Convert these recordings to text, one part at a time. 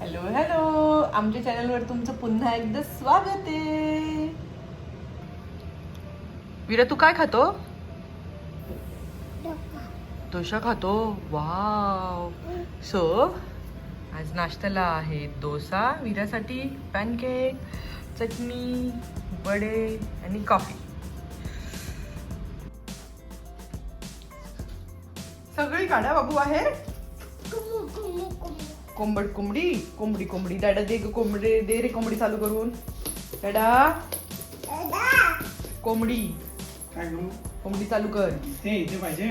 Hello hello, आमच्या चॅनलवर तुमचं पुन्हा एकदा स्वागत आहे. वीरा तू काय खातो? डोसा खातो. वाव. सो आज नाश्त्याला आहे डोसा, वीरासाठी पॅनकेक, चटणी, वडे आणि कॉफी. सगळी काढा बाबू आहे. कोंबड कोंबडी कोंबडी कोंबडी दादा दे कोंबडी दे रे, कोंबडी चालू करून. दादा कोंबडी काय करू? कोंबडी चालू कर. ते इथे पाहिजे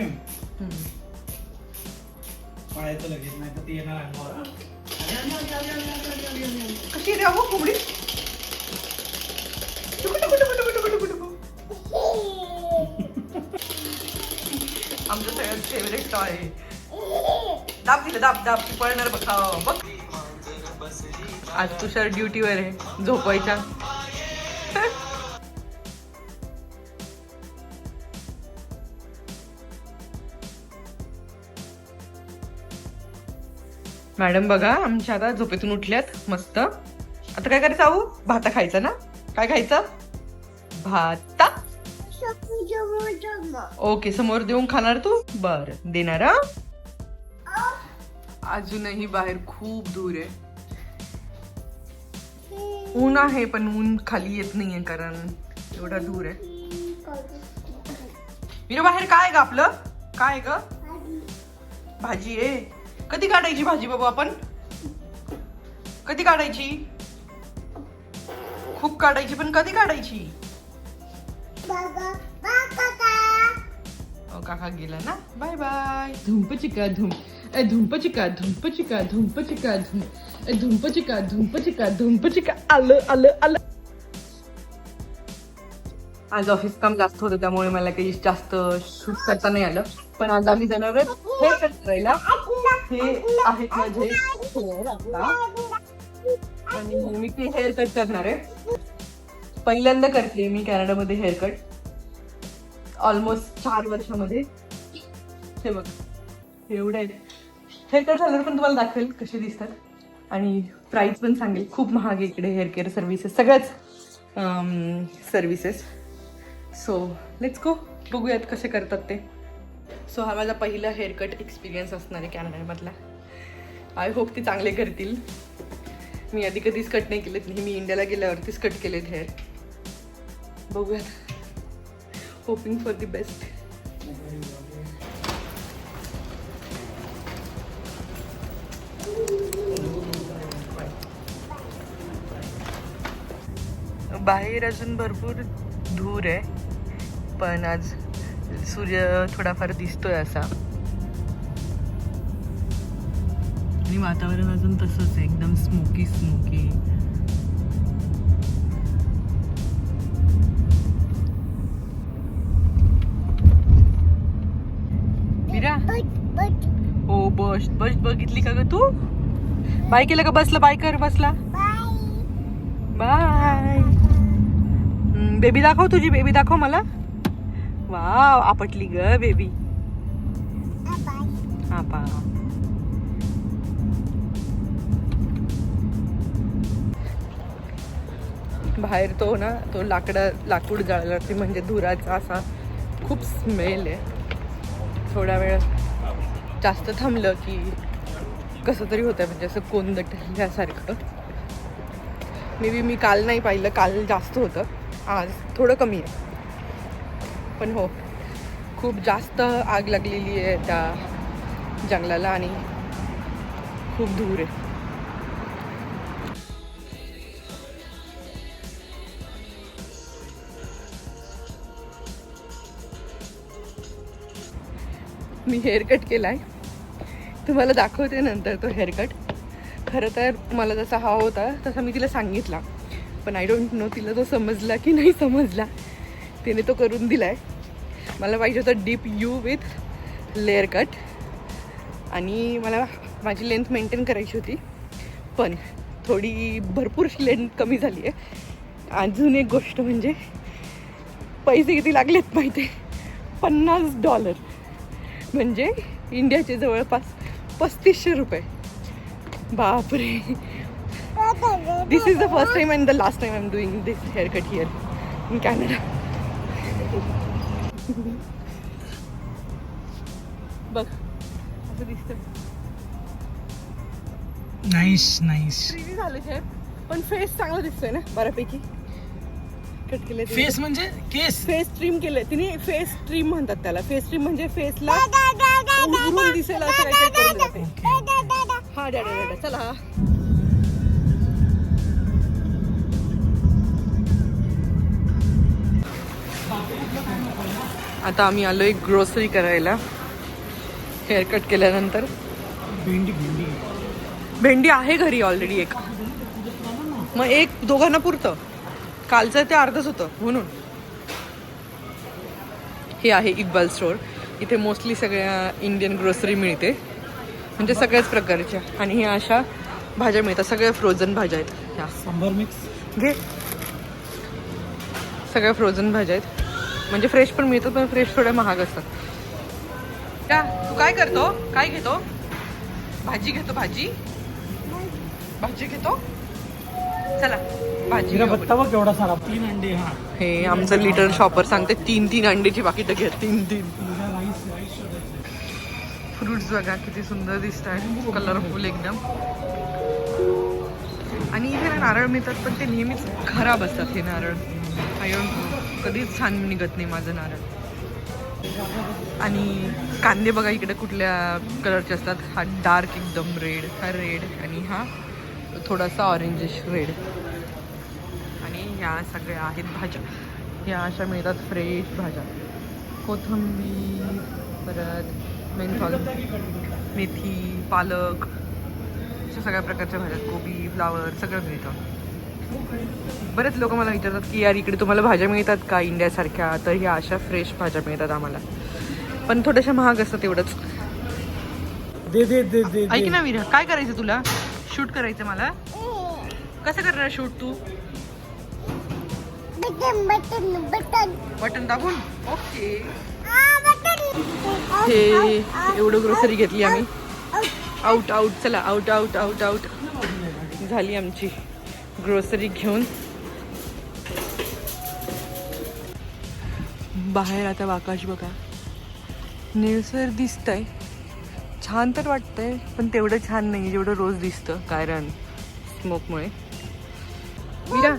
पाहायचं लगेच, नाही तर ती येणार अंगावर. कशी रे हो कोंबडी? टुकु टुकु टुकु टुकु टुकु टुकु टुकु. आमचं सगळ्यात फेवरेट टॉय आहे. दाब दिलं, दाब दाब ती पळणार बघ. बघ आज तुषार ड्युटीवर आहे झोपायच्या. मॅडम बघा आमच्या आता झोपेतून उठल्यात मस्त. आता काय करायचं आऊ? भाता खायचा ना? काय खायचं? भाता. ओके, समोर देऊन खाणार तू? बर देणार. अजूनही बाहेर खूप दूर आहे. ऊन आहे पण ऊन खाली येत नाहीये कारण एवढा दूर आहे. वीरा बाहेर काय ग आपलं? काय ग? भाजी आहे. कधी काढायची भाजी बाबा आपण? कधी काढायची? खूप काढायची पण कधी काढायची? काका गेला ना. Bye bye. धुंप चिका धुंप, धुंप चिका धुंप चिका धुंप चिका धुंप, धुंप चिका धुंप चिका धुंप चिका. आलं आलं आलं. आज ऑफिस काम जास्त होतं त्यामुळे मला काही जास्त शूट करता नाही आलं. पण आज आम्ही जाणार हेअर कट करायला. हे आहेत माझे हेअर आता आणि मी ते हेअर कट करणार आहे. पहिल्यांदा करते मी कॅनडामध्ये हेअर कट, ऑलमोस्ट 4 वर्षामध्ये. हे बघ एवढे आहेत. हेअर कट झाल्यावर पण तुम्हाला दाखवेल कसे दिसतात आणि प्राईस पण सांगेल. खूप महाग आहे इकडे हेअर केअर सर्व्हिसेस, सगळ्याच सर्व्हिसेस. सो लेट्स गो, बघूयात कसे करतात ते. सो हा माझा पहिला हेअर कट एक्सपिरियन्स असणार आहे कॅनडामधला. आय होप ते चांगले करतील. मी आधी कधीच कट नाही केलेत, मी इंडियाला गेल्यावरतीच कट केलेत हेअर. बघूयात, होपिंग फॉर द बेस्ट. बाहेर अजून भरपूर धूर आहे पण आज सूर्य थोडाफार दिसतोय असा आणि वातावरण अजून तसंच आहे, एकदम स्मोकी स्मोकी. मीरा हो बस बस बघितली का ग तू? बाय केलं का? बसला बाय कर. बसला बाय. बेबी दाखव, तुझी बेबी दाखव मला. वाव आपटली ग बेबी. आपा बाहेर तो ना तो लाकूड जाळल्यावरती म्हणजे धुराचा असा खूप स्मेल आहे. थोडा वेळ जास्त थांबलं की कसं तरी होतं, म्हणजे असं कोंदटल्यासारखं. मे बी मी काल नाही पाहिलं, काल जास्त होतं, आज थोडं कमी आहे. पण हो खूप जास्त आग लागलेली आहे त्या जंगलाला आणि खूप दूर आहे. मी हेअरकट केलाय, तुम्हाला दाखवते नंतर तो हेअरकट. खरं तर मला जसा हा होता तसा मी तिला सांगितला, पण आय डोंट नो तिला तो समजला की नाही समजला. तिने तो करून दिलाय. मला पाहिजे होतं deep you with layer cut आणि मला माझी लेंथ मेंटेन करायची होती पण थोडी भरपूरशी लेंथ कमी झाली आहे. अजून एक गोष्ट म्हणजे पैसे किती लागलेत माहिती आहे? $50 म्हणजे इंडियाचे जवळपास 3500 रुपये. बापरे this is the first time and the last time I am doing this haircut here in Canada. बघ असं दिसतं. Nice nice. फ्रीजी झालं शेप पण फेस चांगला दिसतोय ना बऱ्यापैकी. कट केले फेस म्हणजे केस. फेस ट्रिम केलंय तिने. फेस ट्रिम म्हणतात त्याला. फेस ट्रिम म्हणजे फेसला उघडून दिसेल असं काहीतरी करून जाते. हा डॅडा चला. आता आम्ही आलोय ग्रोसरी करायला हेअर कट केल्यानंतर. भेंडी भेंडी आहे घरी ऑलरेडी एक. मग एक दोघांना पुरतं. कालचं ते अर्धच होतं म्हणून. हे आहे इक्बाल स्टोअर. इथे मोस्टली सगळ्या इंडियन ग्रोसरी मिळते म्हणजे सगळ्याच प्रकारच्या. आणि ह्या अशा भाज्या मिळतात. सगळ्या फ्रोझन भाज्या आहेत ह्या. सांबर मिक्स घे. सगळ्या फ्रोझन भाज्या आहेत म्हणजे फ्रेश पण मिळतात पण फ्रेश थोड्या महाग असतात. का तू काय करतो? काय घेतो? भाजी घेतो. भाजी घेतो. चला भाजी घेऊ आपण. बत्ता बघ केवढा सारा. 3 अंडे. हा हे आमचं लिटर शॉपर सांगते 3 अंड्याची पाकिटं घ्या. 3. फ्रुट्स बघा किती सुंदर दिसत आहे. कलरफुल एकदम. आणि इथे ना नारळ मिळतात पण ते नेहमीच खराब असतात. हे नारळ कधीच छान निघत नाही माझं नारळ. आणि कांदे बघा इकडे कुठल्या कलरचे असतात. हा डार्क एकदम रेड. हा रेड आणि हा थोडासा ऑरेंजिश रेड. आणि ह्या सगळ्या आहेत भाज्या. ह्या अशा मिळतात फ्रेश भाज्या. कोथिंबीर परत मेंथॉल मेथी पालक अशा सगळ्या प्रकारच्या भाज्या. कोबी फ्लावर सगळं मिळतं. बरेच लोक मला विचारतात की यार इकडे तुम्हाला भाज्या मिळतात का इंडियासारख्या. तर ह्या अशा फ्रेश भाज्या मिळतात आम्हाला पण थोड्याशा महाग असतात एवढंच. दे ऐक ना वीरा काय करायचं तुला? शूट करायचं मला. कसं करणार शूट तू? बटन दाबून. ओके. हे एवढं ग्रोसरी घेतली आम्ही. आउट चला आउट झाली आमची ग्रोसरी घेऊन. बाहेर आता आकाश बघा निळसर दिसतंय. छान तर वाटतंय पण तेवढं छान नाही जेवढं रोज दिसतं कारण स्मोकमुळे. मीरा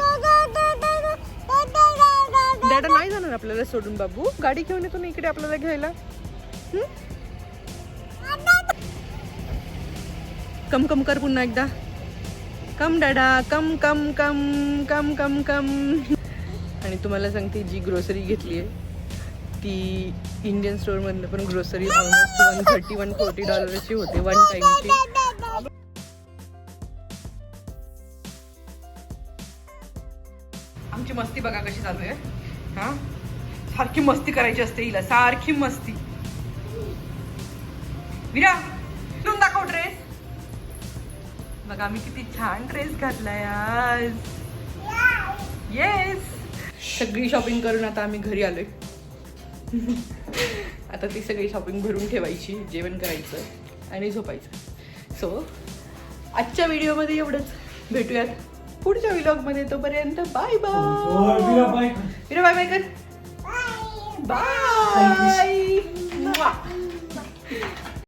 डॅडा नाही जाणार आपल्याला सोडून. बाबू गाडी घेऊन येतो ना इकडे आपल्याला घ्यायला. कम कर पुन्हा एकदा. कम डॅडा कम. आणि तुम्हाला सांगते जी ग्रोसरी घेतली आहे ती इंडियन स्टोअरमधनं पण ग्रोसरी ऑलमोस्ट $130-140 होते वन टाईमची. आमची मस्ती बघा कशी चालू आहे. हा सारखी मस्ती करायची असते हिला. सारखी मस्ती. विरा तू दाखव ड्रेस. बघा मी किती छान ड्रेस घातलाय आज. येस. सगळी शॉपिंग करून आता आम्ही घरी आलोय. आता ती सगळी शॉपिंग भरून ठेवायची. जेवण करायचं आणि झोपायचं. सो आजच्या व्हिडिओमध्ये एवढंच. भेटूयात पुढच्या व्लॉगमध्ये. तोपर्यंत बाय बाय. विरा बाय बाय कर. बाय.